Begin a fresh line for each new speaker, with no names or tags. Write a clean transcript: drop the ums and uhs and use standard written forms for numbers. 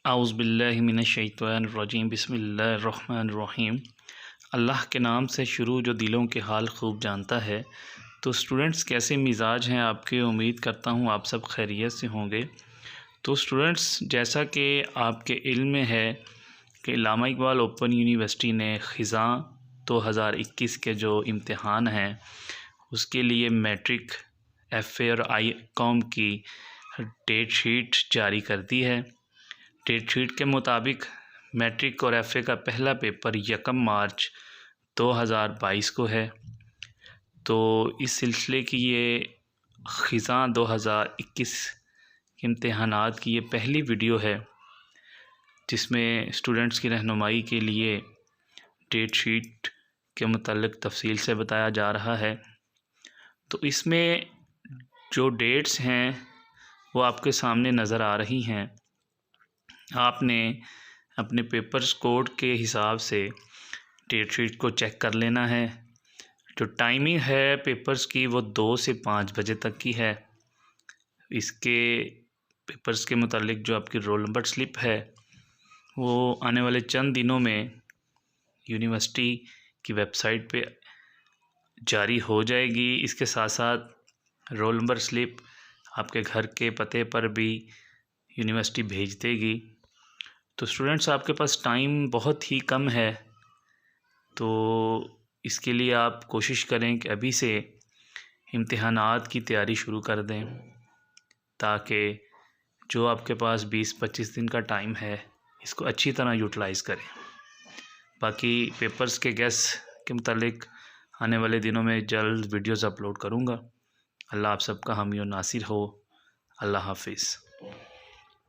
आउज़ुबिल्लाहिमिनश्शैतानिर्रजीम बिस्मिल्लाहिर्रहमानिर्रहीम। अल्लाह के नाम से शुरू जो दिलों के हाल खूब जानता है। तो स्टूडेंट्स, कैसे मिजाज हैं आपके? उम्मीद करता हूँ आप सब खैरियत से होंगे। तो स्टूडेंट्स, जैसा कि आपके इल्म में है कि अल्लामा इकबाल ओपन यूनिवर्सिटी ने ख़िज़ां 2021 के जो इम्तिहान हैं उसके लिए मैट्रिक, एफ़ए और आई कॉम की डेट शीट जारी कर दी है। डेट शीट के मुताबिक मैट्रिक और एफ़ए का पहला पेपर 1 मार्च 2022 को है। तो इस सिलसिले की ये ख़िज़ां 2021 इम्तिहानात की ये पहली वीडियो है जिसमें स्टूडेंट्स की रहनुमाई के लिए डेट शीट के मुताल्लिक़ तफसील से बताया जा रहा है। तो इसमें जो डेट्स हैं वो आपके सामने नज़र आ रही हैं। आपने अपने पेपर्स कोड के हिसाब से डेट शीट को चेक कर लेना है। जो टाइमिंग है पेपर्स की वो 2 से 5 बजे तक की है। इसके पेपर्स के मुतालिक जो आपकी रोल नंबर स्लिप है वो आने वाले चंद दिनों में यूनिवर्सिटी की वेबसाइट पे जारी हो जाएगी। इसके साथ साथ रोल नंबर स्लिप आपके घर के पते पर भी यूनिवर्सिटी भेज देगी। तो स्टूडेंट्स, आपके पास टाइम बहुत ही कम है, तो इसके लिए आप कोशिश करें कि अभी से इम्तिहानात की तैयारी शुरू कर दें ताकि जो आपके पास 20-25 दिन का टाइम है इसको अच्छी तरह यूटिलाइज़ करें। बाकी पेपर्स के गेस के मुतालिक आने वाले दिनों में जल्द वीडियोस अपलोड करूँगा। अल्लाह आप सबका हामी और नासिर हो। अल्लाह हाफिज़।